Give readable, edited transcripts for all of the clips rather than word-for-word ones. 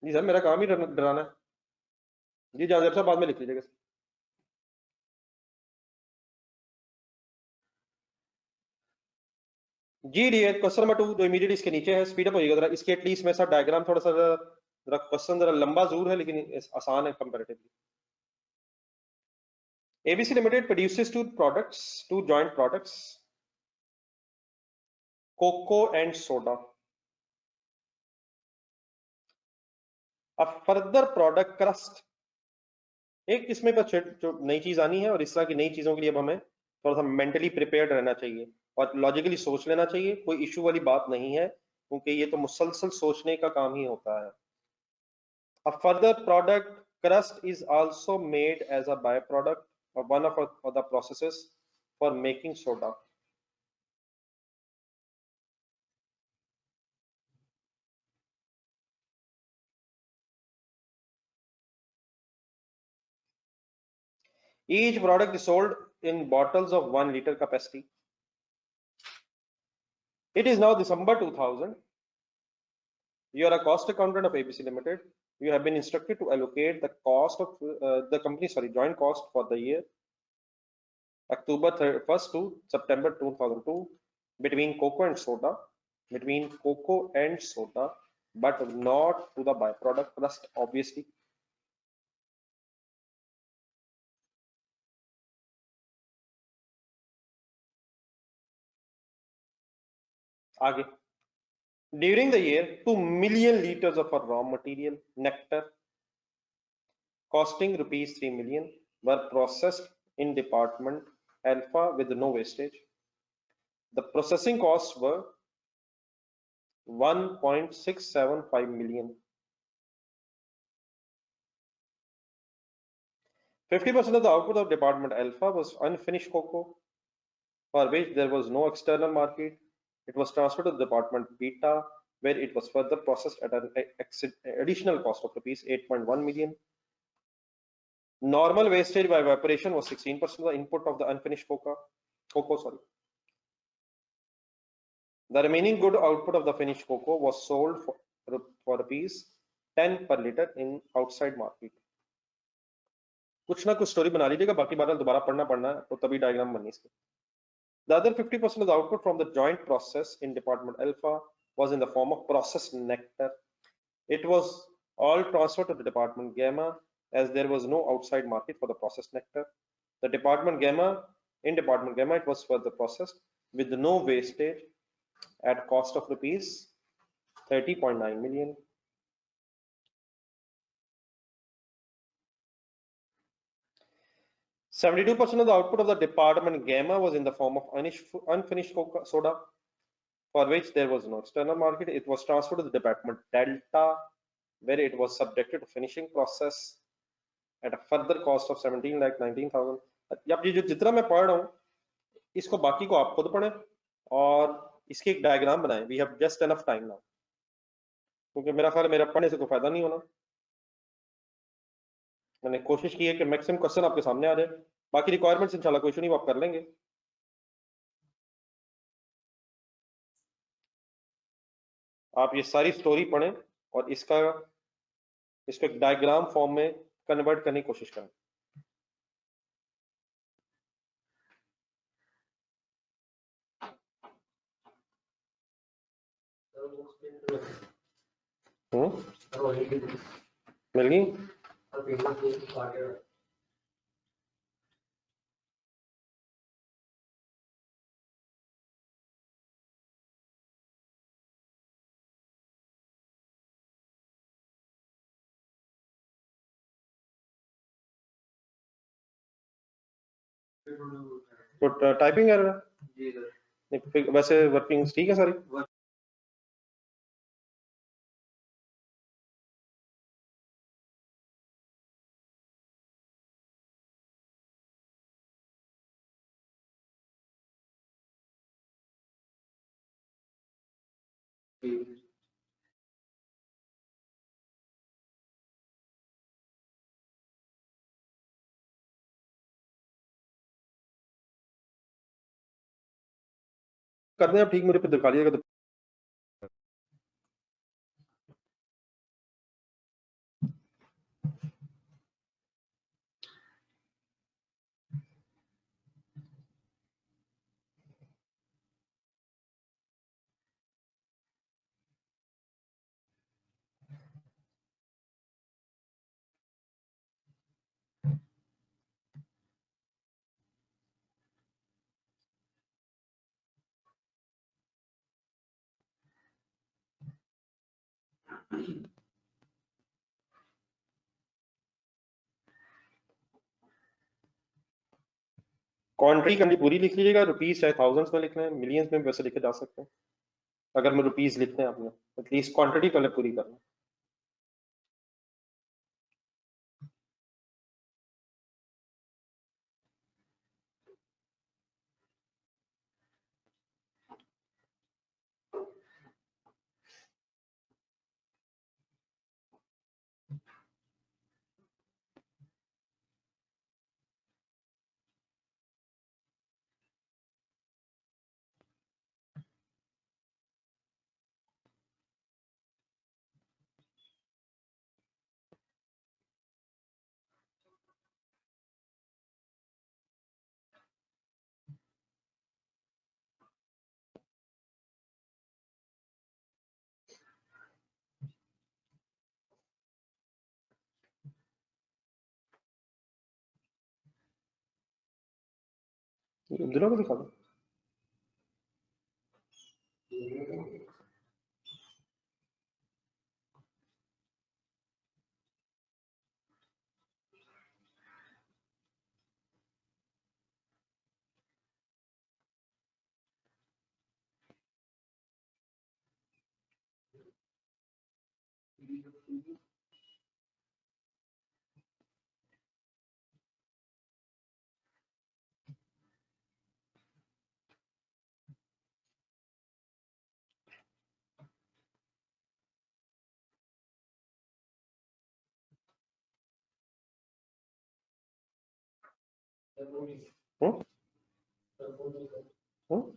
जी sir, मेरा काम ही डराना है। जी जावेद साहब, बाद में लिख लीजिएगा। जी डी क्वेश्चन नंबर 2 जो इमीडिएट इसके नीचे है, स्पीड अप होइएगा जरा इसके, एटलीस्ट मेरे साथ डायग्राम थोड़ा सा जरा क्वेश्चन जरा लंबा जरूर है लेकिन आसान है comparatively. ABC Limited produces two joint products, cocoa and soda. A further product crust, एक इसमें जो नई चीज आनी है और इस तरह की नई चीजों के लिए अब हमें थोड़ा सा मेंटली प्रिपेयर्ड रहना चाहिए और लॉजिकली सोच लेना चाहिए। कोई इशू वाली बात नहीं है क्योंकि ये तो मुसलसल सोचने का काम ही होता है। A further product crust is also made as a byproduct of one of the processes for making soda. Each product is sold in bottles of 1 liter capacity. It is now December 2000. You are a cost accountant of ABC Limited. You have been instructed to allocate the cost of the company, joint cost for the year October 1st to September 2002 between cocoa and soda, but not to the byproduct crust, obviously. आगे, during the year 2 million liters of raw material nectar costing rupees 3 million were processed in department alpha with no wastage. The processing costs were 1.675 million. 50% of the output of department alpha was unfinished cocoa for which there was no external market. It was transferred to department beta where it was further processed at an additional cost of rupees 8.1 million. Normal wastage by evaporation was 16% of the input of the unfinished cocoa. The remaining good output of the finished cocoa was sold for rupees 10 per liter in outside market. कुछ ना कुछ story बना लीजिएगा, बाकी बार दोबारा पढ़ना है तो तभी डायग्राम बननी इसकी। The other 50% of the output from the joint process in department alpha was in the form of processed nectar. It was all transferred to the department gamma as there was no outside market for the processed nectar. The department gamma, in department gamma, it was further processed with no wastage at cost of rupees 30.9 million. 72% of the output of the department gamma was in the form of unfinished soda for which there was no external market. It was transferred to the department delta where it was subjected to finishing process at a further cost of 17,19,000. अब ये जो जितना मैं पढ़ रहा हूँ इसको बाकी को आप खुद पढ़ें और इसकी एक डायग्राम बनाएं। We have just enough time now, क्योंकि मेरा ख्याल मेरा पढ़ने से कोई फायदा नहीं होना। मैंने कोशिश की है कि मैक्सिमम क्वेश्चन आपके सामने आ जाए, बाकी रिक्वायरमेंट्स इंशाल्लाह कोई इशू नहीं, वो आप कर लेंगे। आप ये सारी स्टोरी पढ़ें और इसको एक डायग्राम फॉर्म में कन्वर्ट करने की कोशिश करें। मिल गई? तो टाइपिंग कर रहा है वैसे, वर्किंग ठीक है सारी? कर दें आप ठीक, मुझे दिखा लीजिएगा। क्वांटिटी कंडी पूरी लिख लीजिएगा, रुपीस चाहे थाउजेंड्स में लिखना है, मिलियंस में वैसे लिखे जा सकते हैं। अगर मैं रुपीस लिखते हैं आपने, एटलीस्ट क्वांटिटी पहले पूरी करना। दिनों को दिखा दो। हम्म? हम्म?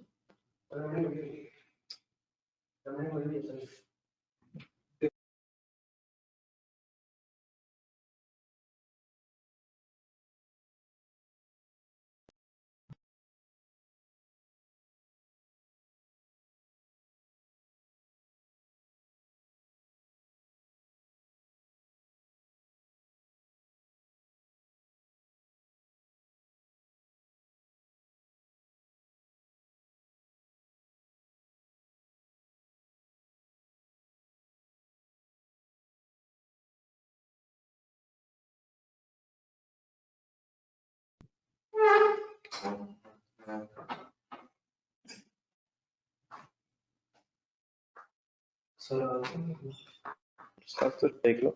सब तो देख लो।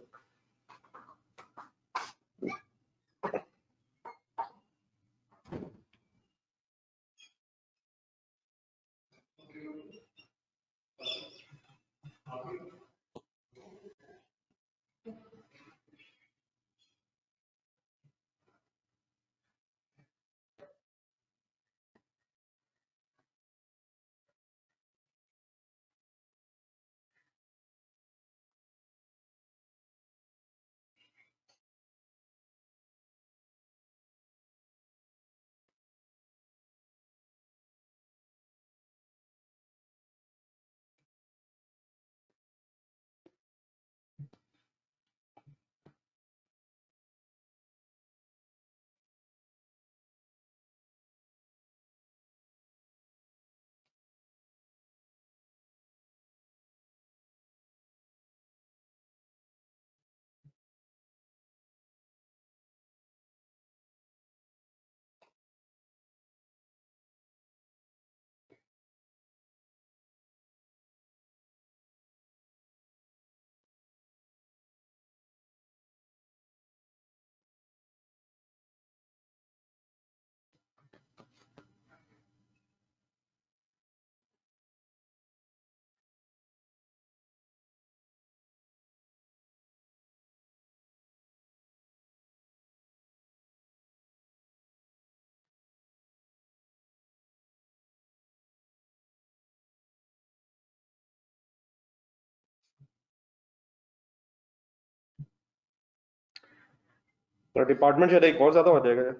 तो डिपार्टमेंट शायद एक और ज्यादा हो जाएगा।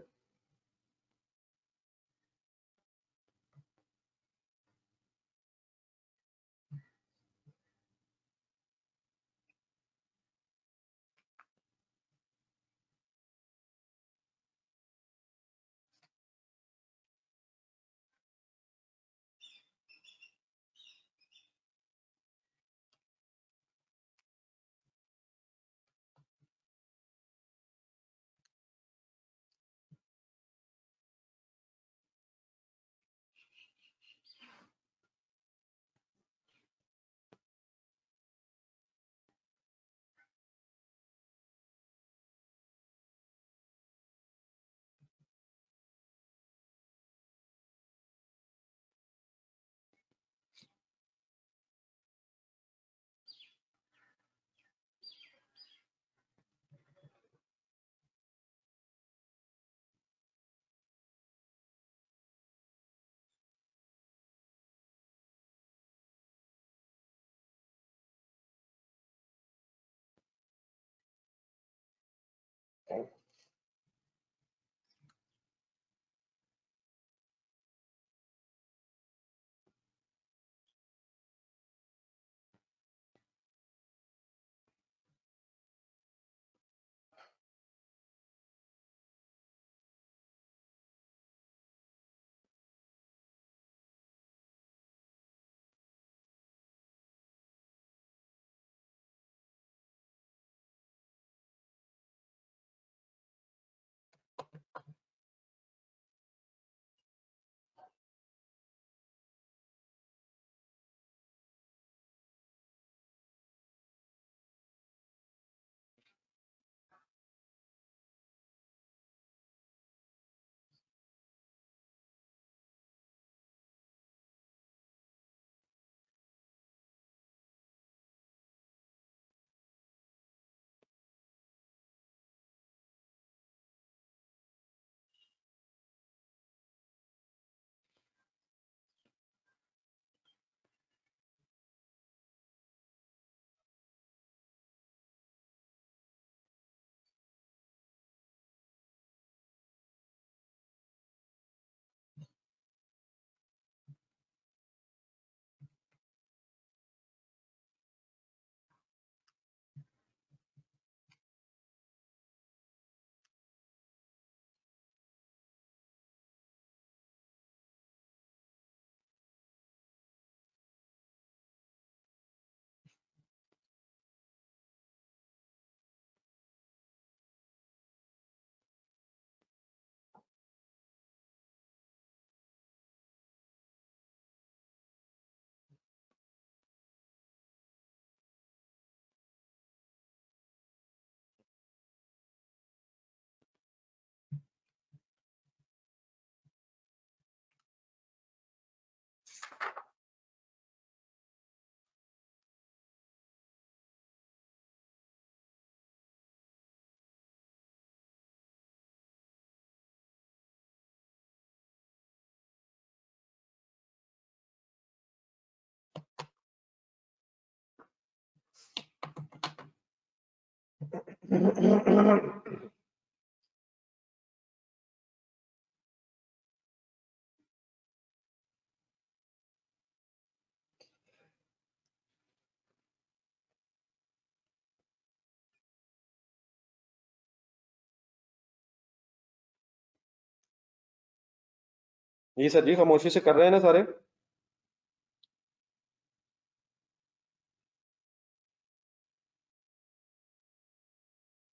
जी सर जी, खामोशी से कर रहे हैं ना सारे।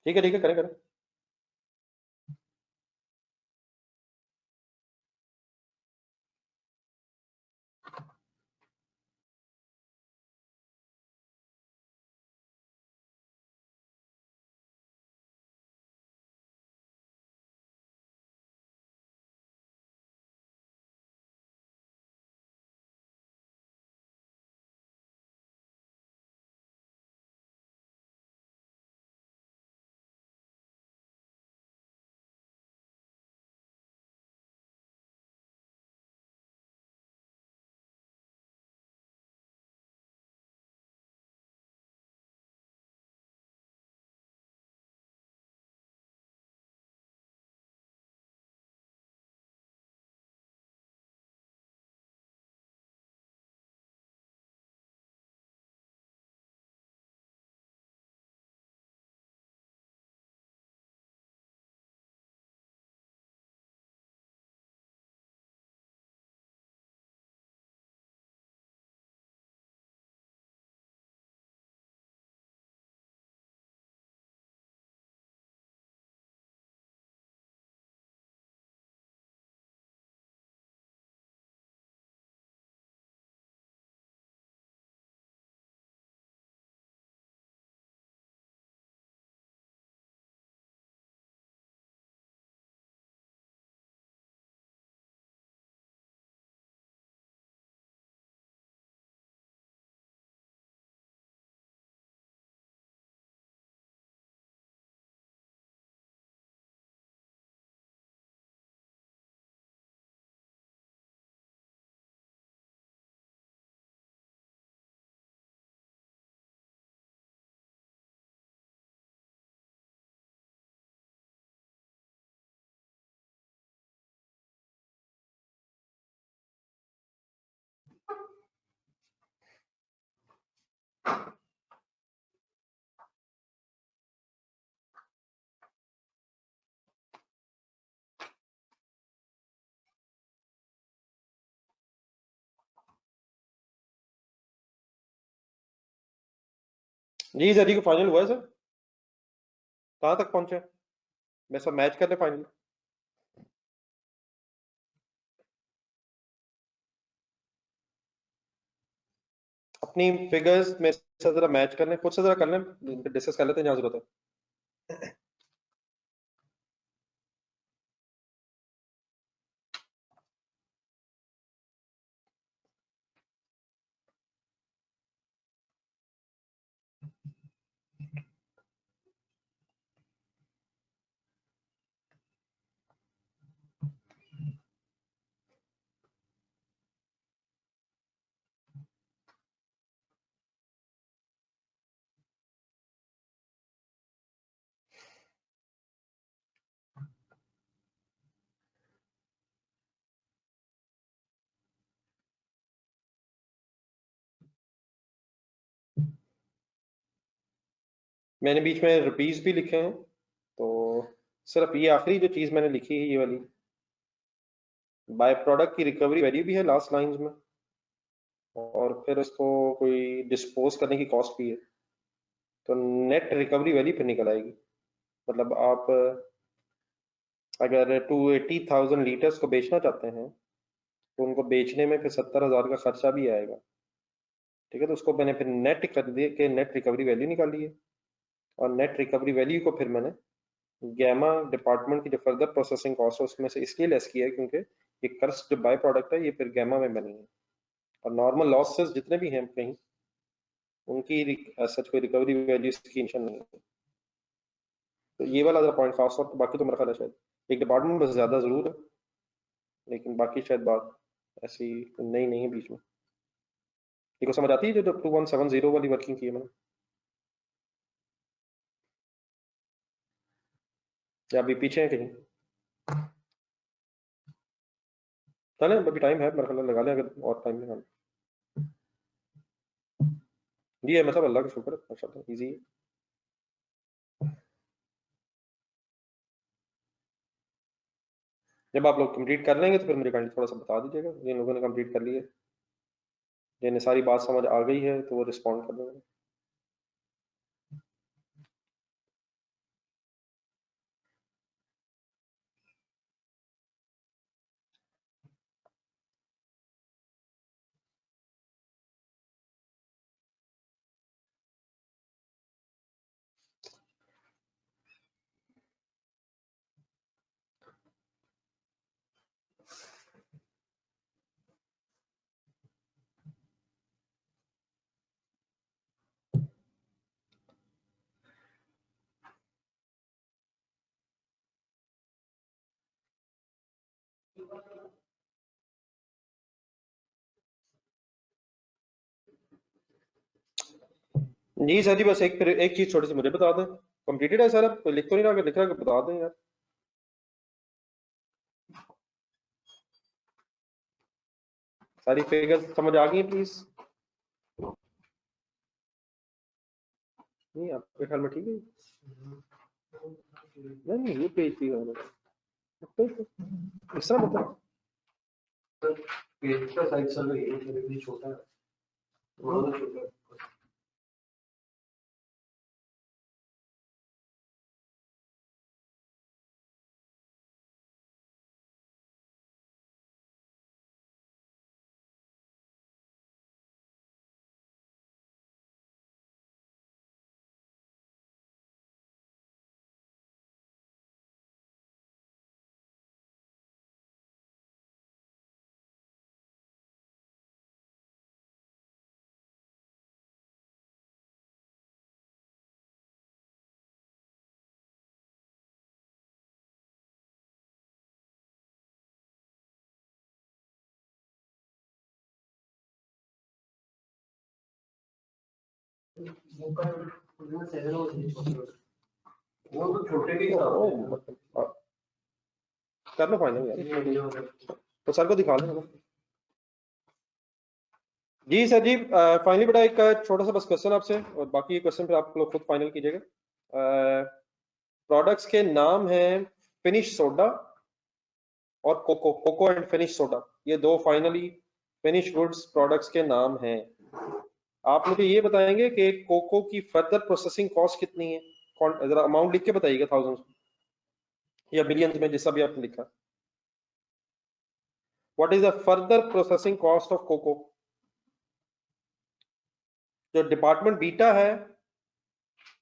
ठीक है, करें करें। जी जरी को फाइनल हुआ है सर, कहाँ तक पहुंचे? मैं सब मैच कर रहे फाइनल। अपनी फिगर्स में से जरा मैच कर लें, खुद से जरा कर लें, डिस्कस कर लेते हैं जहाँ जरूरत है। मैंने बीच में रुपीस भी लिखे हैं, तो सिर्फ ये आखिरी जो चीज मैंने लिखी है ये वाली, बाय प्रोडक्ट की रिकवरी वैल्यू भी है लास्ट लाइंस में, और फिर उसको कोई डिस्पोज करने की कॉस्ट भी है, तो नेट रिकवरी वैल्यू फिर निकल आएगी। मतलब आप अगर 280,000 लीटर्स को बेचना चाहते हैं तो उनको बेचने में फिर 70,000 का खर्चा भी आएगा, ठीक है। तो उसको मैंने फिर नेट कर दिए कि नेट रिकवरी वैल्यू निकाली है, और नेट रिकवरी वैल्यू को फिर मैंने गैमा डिपार्टमेंट की जो फर्दर प्रोसेसिंग कॉस्ट है उसमें से इसलिए लेस किया है क्योंकि ये कर्स जो बाय प्रोडक्ट है ये फिर गैमा में बनी है, और नॉर्मल लॉसेस जितने भी हैं कहीं उनकी सच कोई रिकवरी वैल्यू इसकी इंशन नहीं है। तो ये वाला जरा पॉइंट खास तौर पर, बाकी तो मेरा ख्याल है शायद एक डिपार्टमेंट बस ज्यादा जरूर है, लेकिन बाकी शायद बात ऐसी नहीं नहीं है बीच में। ये को समझ आती है जो 2170 वाली वर्किंग की है मैंने, या अभी पीछे है कहीं? चले अभी टाइम है, मेरे ख्याल लगा लें अगर और टाइम निकाल। जी है मतलब अल्लाह का शुक्र है, माशाल्लाह इजी है। जब आप लोग कंप्लीट कर लेंगे तो फिर मुझे काइंडली थोड़ा सा बता दीजिएगा, जिन लोगों ने कंप्लीट कर लिया, जिन्हें सारी बात समझ आ गई है तो वो रिस्पॉन्ड कर देंगे। जी सर जी, बस एक फिर एक चीज छोटी सी मुझे बता दें, कंप्लीटेड है सर? आप लिख तो नहीं रहा, अगर लिख रहा है तो बता दें यार। सारी फिगर्स समझ आ गई प्लीज? नहीं आपके ख्याल में ठीक है? नहीं नहीं ये पेज भी है इस तरह मतलब पेज का साइज सर ये छोटा है, थोड़ा सा छोटा है। वो तो छोटे भी कर लो फाइनल यार, तो सर को दिखा लो। जी सर जी, फाइनली बेटा एक छोटा सा बस क्वेश्चन आपसे, और बाकी क्वेश्चन फिर आप लोग खुद फाइनल कीजिएगा। प्रोडक्ट्स के नाम हैं फिनिश सोडा और cocoa, cocoa and finish soda, ये दो फाइनली फिनिश गुड्स प्रोडक्ट्स के नाम हैं। आप मुझे ये बताएंगे कि कोको की फर्दर प्रोसेसिंग कॉस्ट कितनी है? जरा अमाउंट लिख के बताइएगा, थाउजेंड या बिलियंस में, जैसा भी आपने लिखा। What is the further processing cost of cocoa? जो डिपार्टमेंट बीटा है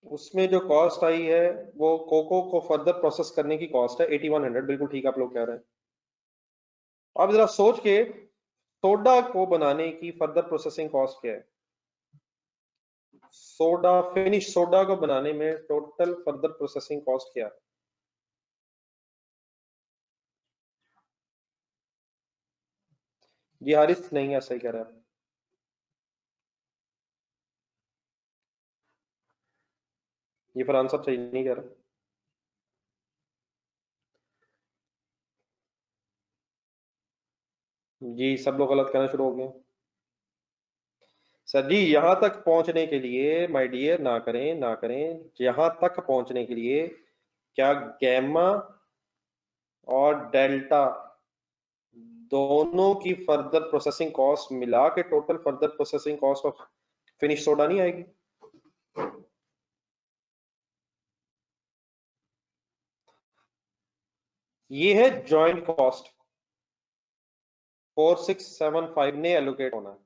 उसमें जो कॉस्ट आई है वो कोको को फर्दर प्रोसेस करने की कॉस्ट है 8100, बिल्कुल ठीक आप लोग कह रहे हैं। अब जरा सोच के, सोडा को बनाने की फर्दर प्रोसेसिंग कॉस्ट क्या है? सोडा, फिनिश सोडा को बनाने में टोटल फर्दर प्रोसेसिंग कॉस्ट क्या है? जी हारिस नहीं है, सही कह रहे हैं। ये फरहान साहब सही नहीं कह रहे। जी सब लोग गलत कहना शुरू हो गए। सर जी यहां तक पहुंचने के लिए माय डियर, ना करें ना करें, यहां तक पहुंचने के लिए क्या गैमा और डेल्टा दोनों की फर्दर प्रोसेसिंग कॉस्ट मिला के total further processing cost of finish soda नहीं आएगी? ये है जॉइंट कॉस्ट, 4675 ने एलोकेट होना है।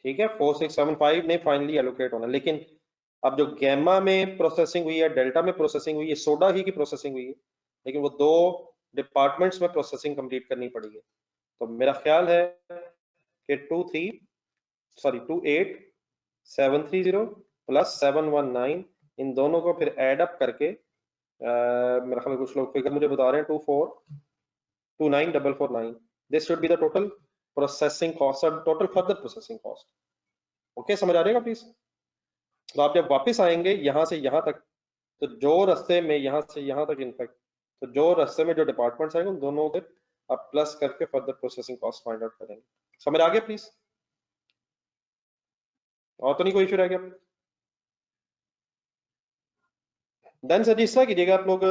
ठीक है, 4675 ने फाइनली एलोकेट होना, लेकिन अब जो गैमा में प्रोसेसिंग हुई है, डेल्टा में प्रोसेसिंग हुई है, सोडा ही की प्रोसेसिंग हुई है, लेकिन वो दो डिपार्टमेंट्स में प्रोसेसिंग कंप्लीट करनी पड़ी है। तो मेरा ख्याल है कि 2870 प्लस 719, इन दोनों को फिर एड अप करके मेरा ख्याल कुछ लोग फिगर मुझे बता रहे हैं 2429449, this should be the total processing cost और total further processing cost. Okay, समझ आ जाएगा प्लीज? तो आप जब वापस आएंगे यहां से यहां तक, तो जो रास्ते में यहां से यहां तक इनफैक्ट, तो जो रास्ते में जो डिपार्टमेंट्स आएंगे उन दोनों के आप प्लस करके further processing cost find out करेंगे। समझ आ गया प्लीज? और तो नहीं कोई इशू रह गया? देन सर जी इस तरह कीजिएगा, आप लोग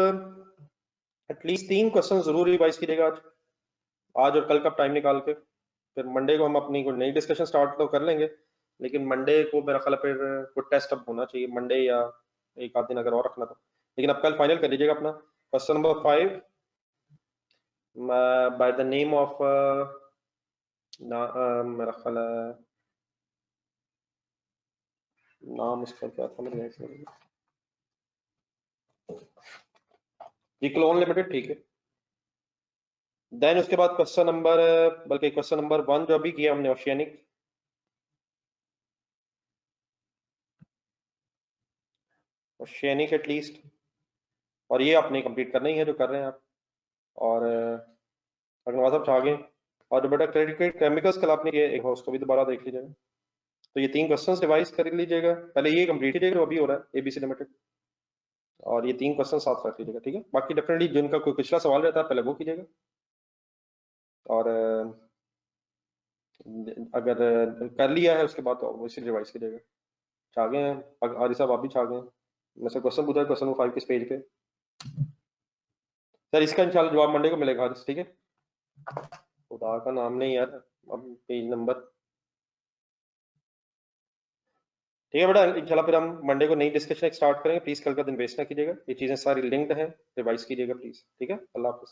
एटलीस्ट 3 क्वेश्चन जरूर रिवाइज कीजिएगा आज, आज और कल का टाइम निकाल के। फिर मंडे को हम अपनी कोई नई डिस्कशन स्टार्ट तो कर लेंगे, लेकिन मंडे को मेरा ख्याल है फिर कोई टेस्ट अब होना चाहिए मंडे, या एक आध दिन अगर और रखना तो। लेकिन अब कल फाइनल कर लीजिएगा अपना question number 5 by the name of मेरा ख्याल है नाम उसका क्या था मेरे जी, क्लोन लिमिटेड, ठीक है। देन उसके बाद क्वेश्चन नंबर, बल्कि क्वेश्चन नंबर 1 जो अभी किया हमने, ओशियनिक, ओशियनिक एटलीस्ट, और ये आपने कंप्लीट करना ही है जो कर रहे हैं आप। और अग्नवाल साहब छा गए। और जो बेटा क्रेडिट केमिकल्स कल आपने ये एक हो, उसको भी दोबारा देख लीजिएगा। तो ये 3 क्वेश्चंस रिवाइज कर लीजिएगा, पहले ये कंप्लीट कीजिएगा जो अभी हो रहा है एबीसी लिमिटेड, और ये 3 क्वेश्चन साथ रख लीजिएगा, ठीक है। बाकी डेफिनेटली जिनका कोई पिछला सवाल रहता है पहले वो कीजिएगा, और अगर कर लिया है उसके बाद तो वैसे रिवाइज कीजिएगा। छा गए हैं आदि साहब, आप भी छा गए हैं। मैं से क्वेश्चन पूछा, क्वेश्चन नंबर 5 किस पेज पे? सर इसका इंशाल्लाह जवाब मंडे को मिलेगा, ठीक है। खुदा का नाम नहीं यार, अब पेज नंबर, ठीक है बेटा, इंशाल्लाह फिर हम मंडे को नई डिस्कशन स्टार्ट करेंगे। प्लीज कल का दिन वेस्ट ना कीजिएगा, ये चीजें सारी लिंक्ड हैं, रिवाइज कीजिएगा प्लीज, ठीक है। अल्लाह हाफिज।